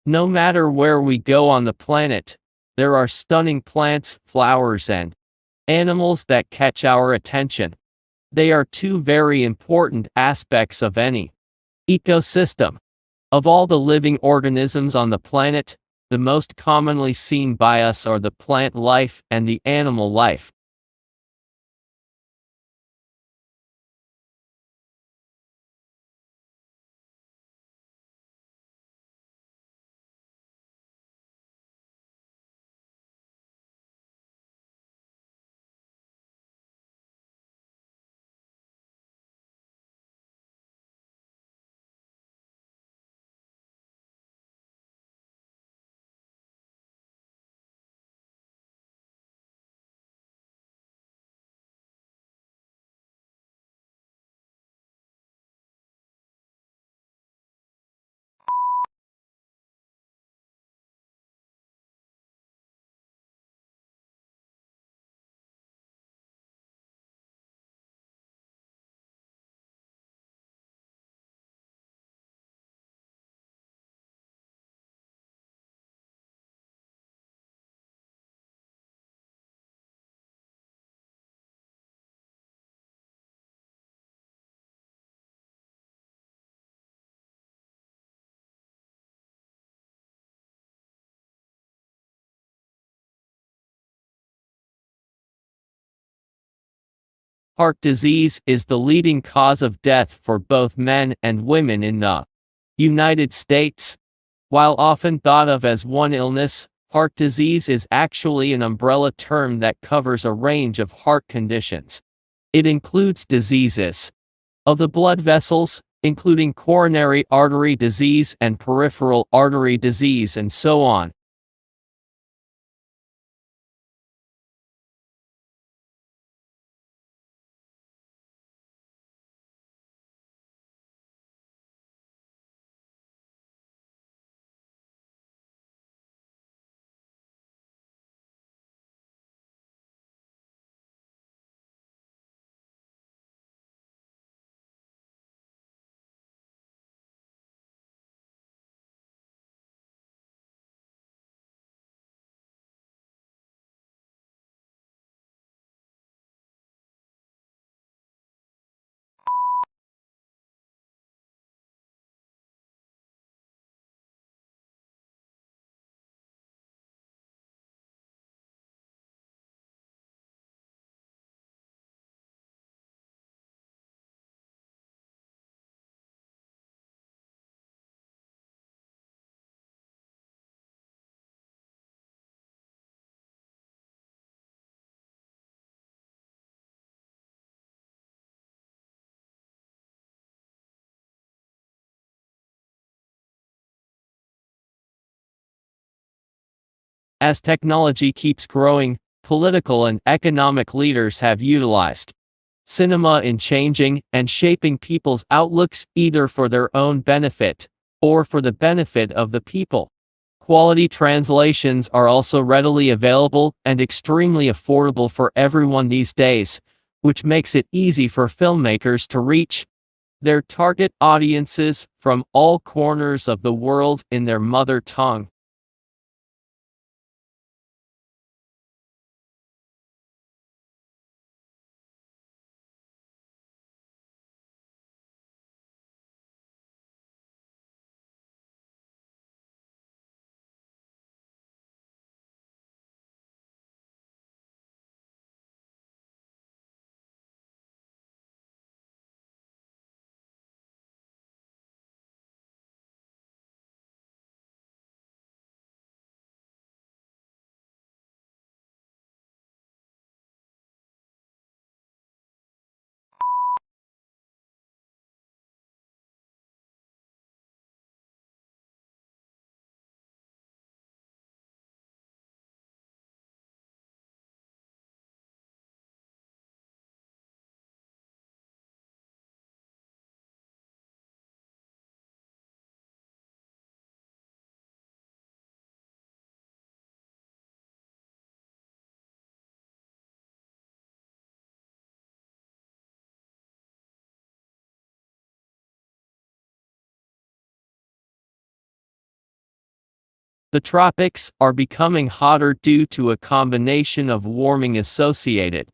No matter where we go on the planet, there are stunning plants, flowers, and animals that catch our attention. They are two very important aspects of any ecosystem. Of all the living organisms on the planet, the most commonly seen by us are the plant life and the animal life. Heart disease is the leading cause of death for both men and women in the United States. While often thought of as one illness, heart disease is actually an umbrella term that covers a range of heart conditions. It includes diseases of the blood vessels, including coronary artery disease and peripheral artery disease, and so on. As technology keeps growing, political and economic leaders have utilized cinema in changing and shaping people's outlooks either for their own benefit or for the benefit of the people. Quality translations are also readily available and extremely affordable for everyone these days, which makes it easy for filmmakers to reach their target audiences from all corners of the world in their mother tongue. The tropics are becoming hotter due to a combination of warming associated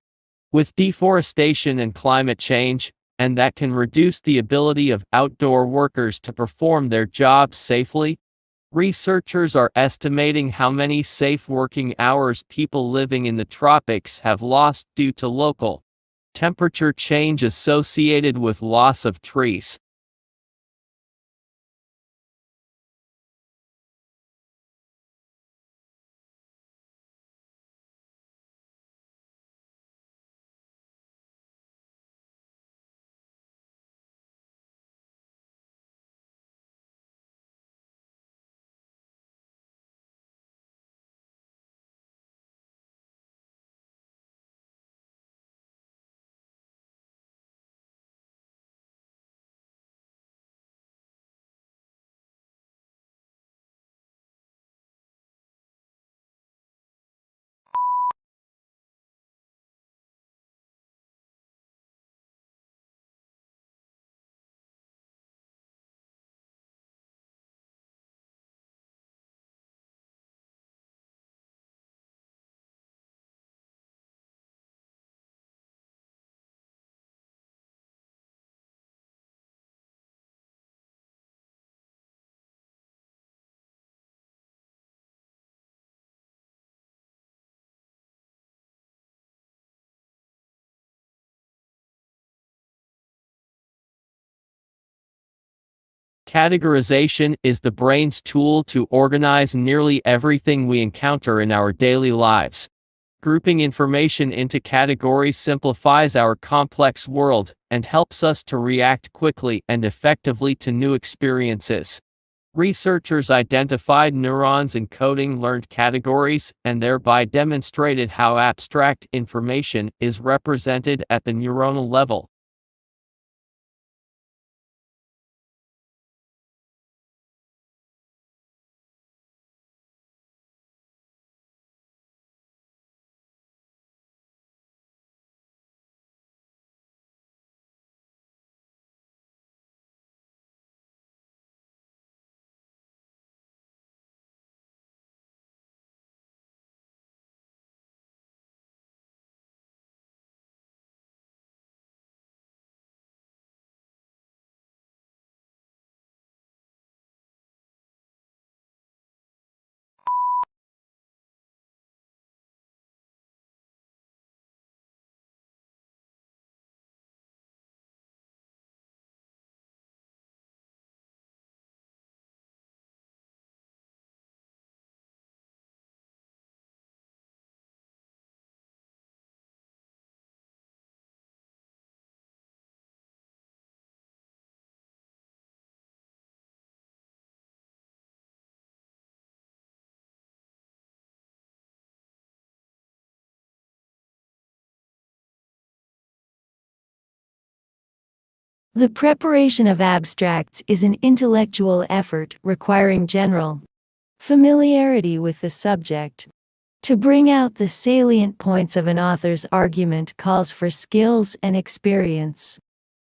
with deforestation and climate change, and that can reduce the ability of outdoor workers to perform their jobs safely. Researchers are estimating how many safe working hours people living in the tropics have lost due to local temperature change associated with loss of trees. Categorization is the brain's tool to organize nearly everything we encounter in our daily lives. Grouping information into categories simplifies our complex world and helps us to react quickly and effectively to new experiences. Researchers identified neurons encoding learned categories and thereby demonstrated how abstract information is represented at the neuronal level. The preparation of abstracts is an intellectual effort requiring general familiarity with the subject. To bring out the salient points of an author's argument calls for skills and experience.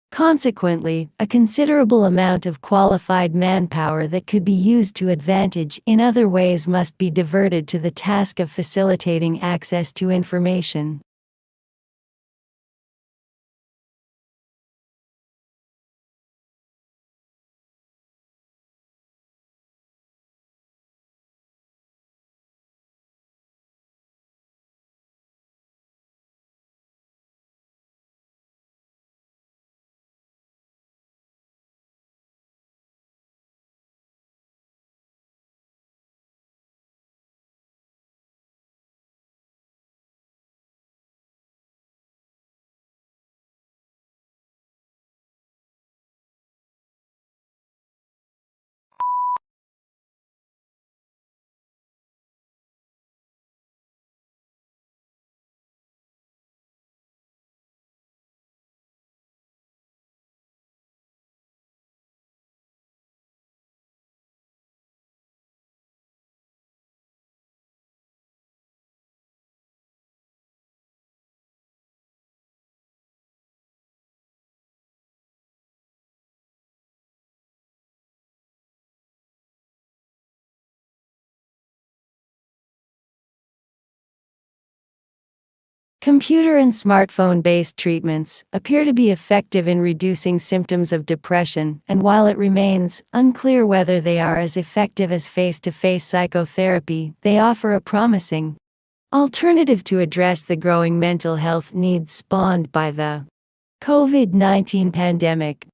Consequently, a considerable amount of qualified manpower that could be used to advantage in other ways must be diverted to the task of facilitating access to information. Computer and smartphone-based treatments appear to be effective in reducing symptoms of depression, and while it remains unclear whether they are as effective as face-to-face psychotherapy, they offer a promising alternative to address the growing mental health needs spawned by the COVID-19 pandemic.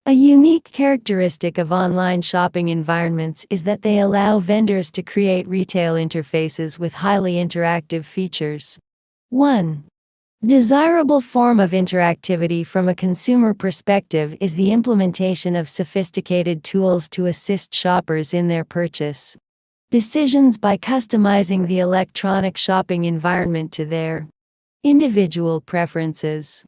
A unique characteristic of online shopping environments is that they allow vendors to create retail interfaces with highly interactive features. 1. Desirable form of interactivity from a consumer perspective is the implementation of sophisticated tools to assist shoppers in their purchase decisions by customizing the electronic shopping environment to their individual preferences.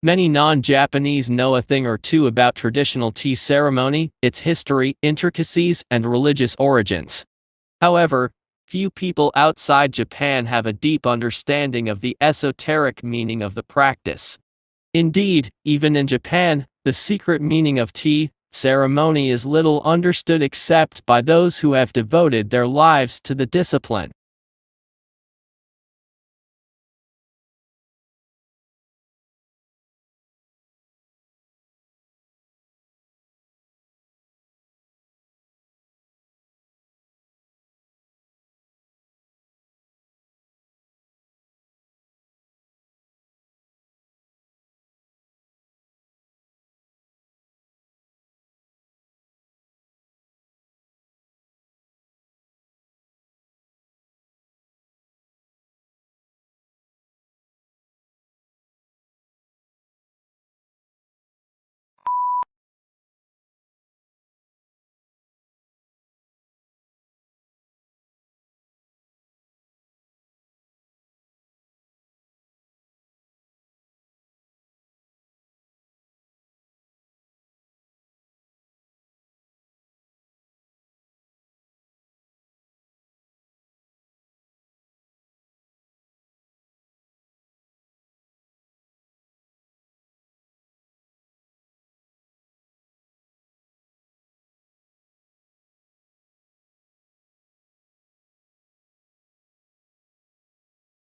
Many non-Japanese know a thing or two about traditional tea ceremony, its history, intricacies, and religious origins. However, few people outside Japan have a deep understanding of the esoteric meaning of the practice. Indeed, even in Japan, the secret meaning of tea ceremony is little understood except by those who have devoted their lives to the discipline.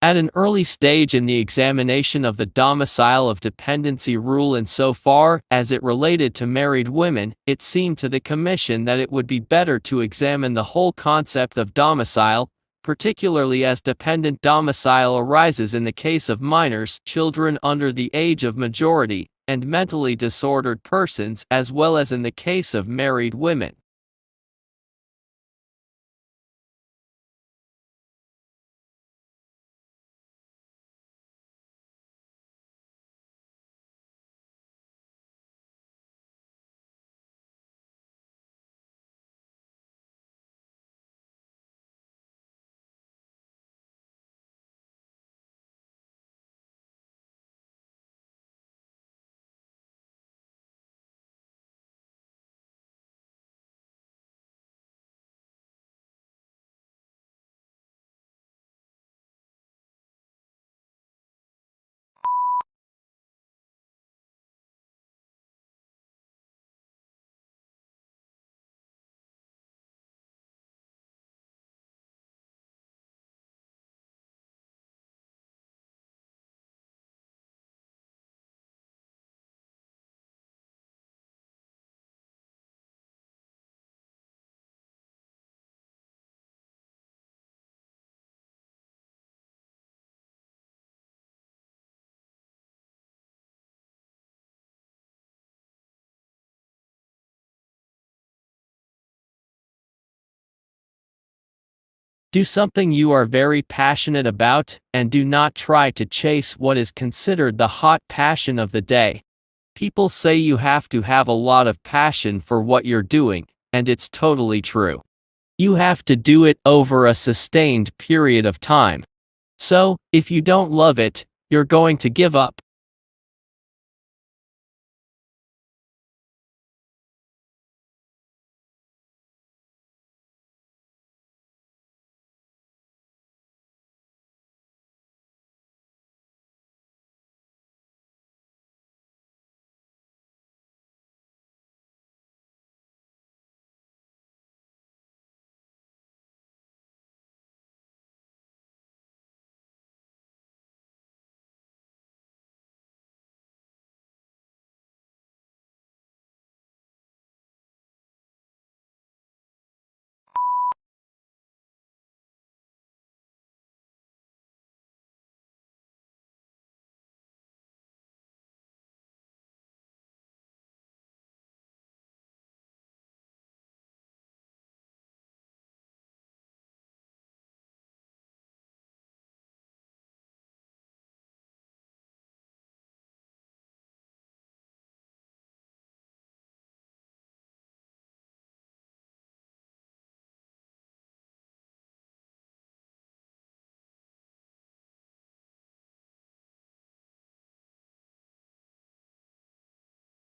At an early stage in the examination of the domicile of dependency rule insofar as it related to married women, it seemed to the Commission that it would be better to examine the whole concept of domicile, particularly as dependent domicile arises in the case of minors, children under the age of majority, and mentally disordered persons, as well as in the case of married women. Do something you are very passionate about, and do not try to chase what is considered the hot passion of the day. People say you have to have a lot of passion for what you're doing, and it's totally true. You have to do it over a sustained period of time. So, if you don't love it, you're going to give up.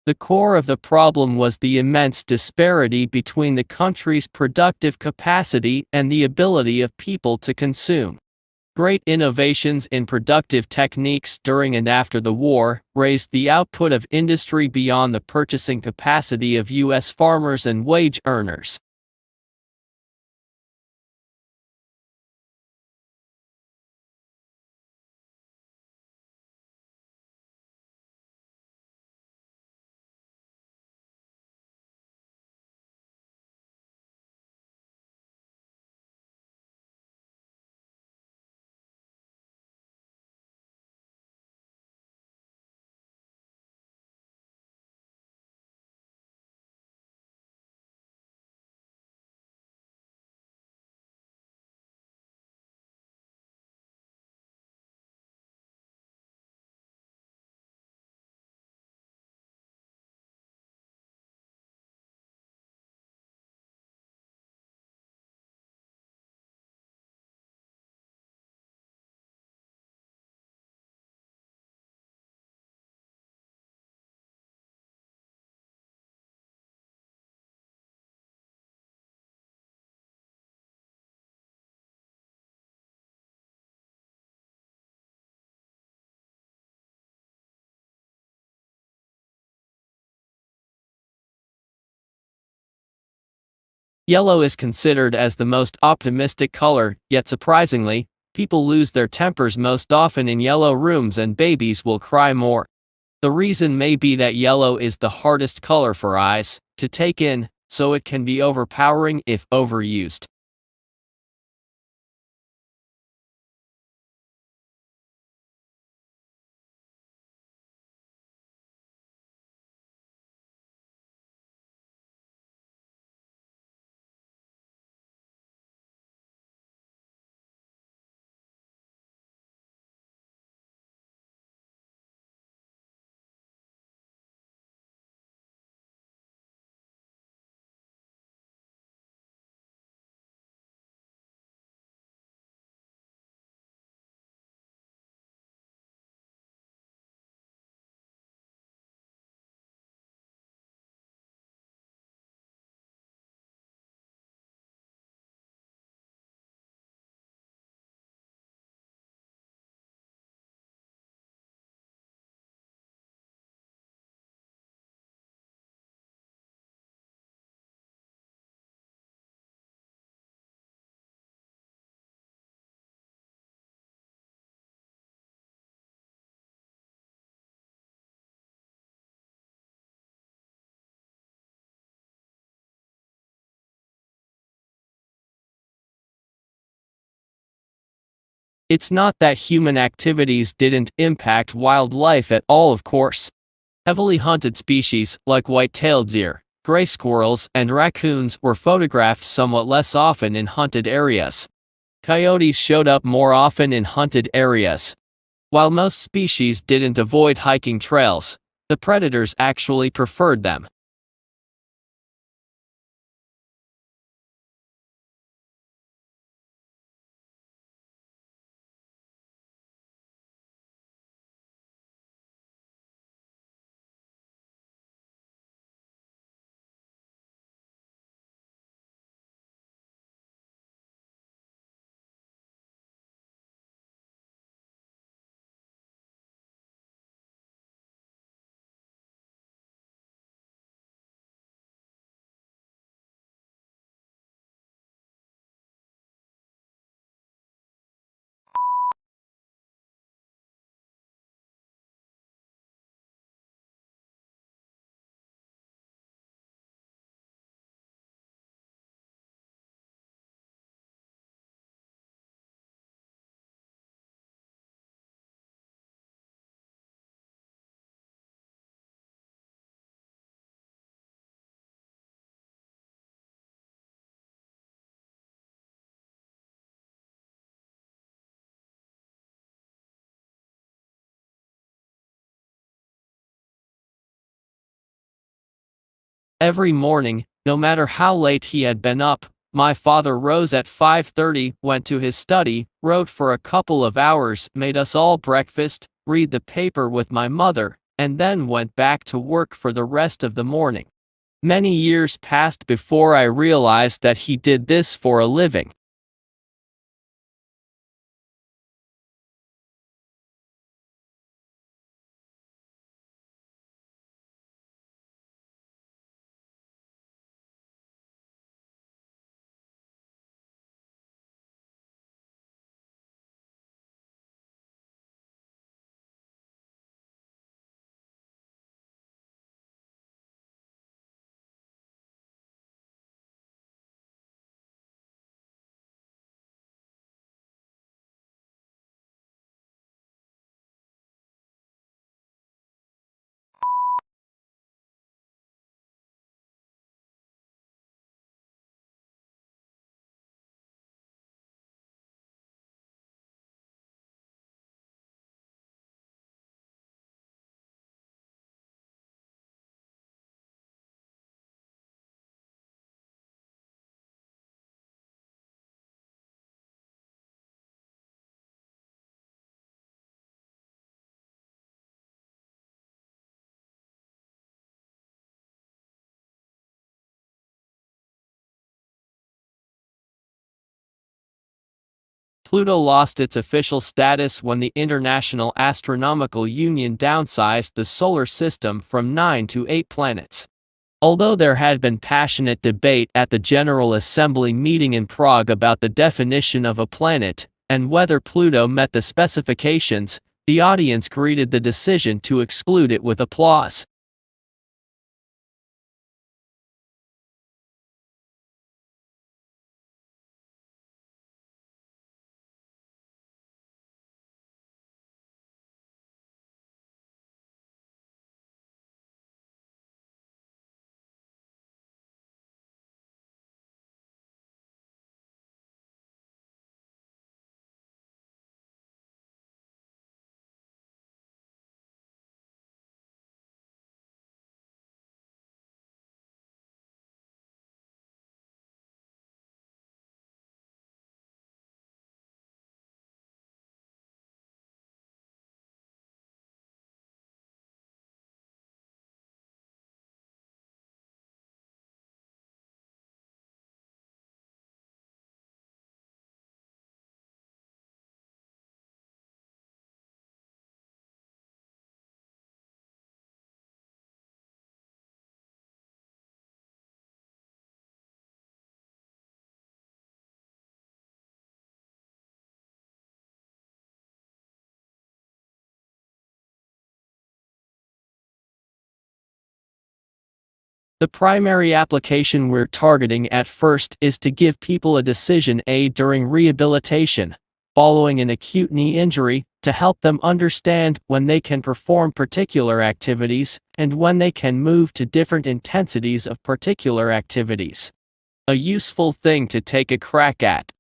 The core of the problem was the immense disparity between the country's productive capacity and the ability of people to consume. Great innovations in productive techniques during and after the war raised the output of industry beyond the purchasing capacity of U.S. farmers and wage earners. Yellow is considered as the most optimistic color, yet surprisingly, People lose their tempers most often in yellow rooms and babies will cry more. The reason may be that yellow is the hardest color for eyes to take in, so it can be overpowering if overused. It's not that human activities didn't impact wildlife at all, of course. Heavily hunted species, like white-tailed deer, gray squirrels, and raccoons, were photographed somewhat less often in hunted areas. Coyotes showed up more often in hunted areas. While most species didn't avoid hiking trails, the predators actually preferred them. Every morning, no matter how late he had been up, my father rose at 5:30, went to his study, wrote for a couple of hours, made us all breakfast, read the paper with my mother, and then went back to work for the rest of the morning. Many years passed before I realized that he did this for a living. Pluto lost its official status when the International Astronomical Union downsized the solar system from 9 to 8 planets. Although there had been passionate debate at the General Assembly meeting in Prague about the definition of a planet, and whether Pluto met the specifications, the audience greeted the decision to exclude it with applause. The primary application we're targeting at first is to give people a decision aid during rehabilitation, following an acute knee injury, to help them understand when they can perform particular activities and when they can move to different intensities of particular activities. A useful thing to take a crack at.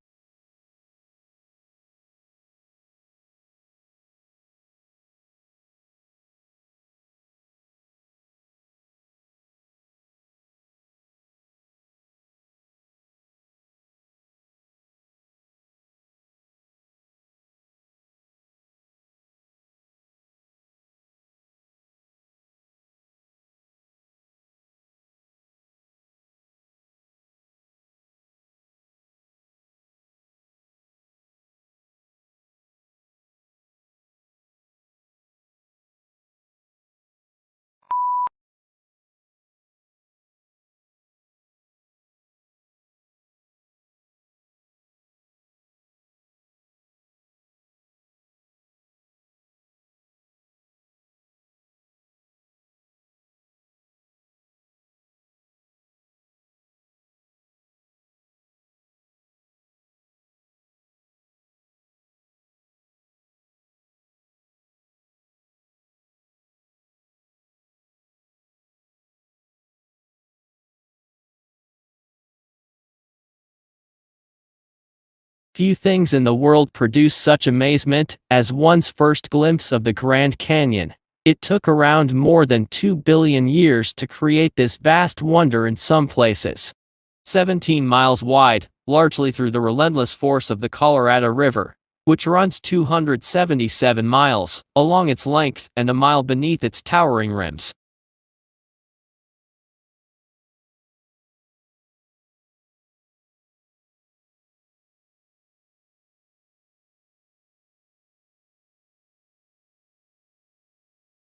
Few things in the world produce such amazement as one's first glimpse of the Grand Canyon. It took around more than 2 billion years to create this vast wonder in some places. 17 miles wide, largely through the relentless force of the Colorado River, which runs 277 miles along its length and a mile beneath its towering rims.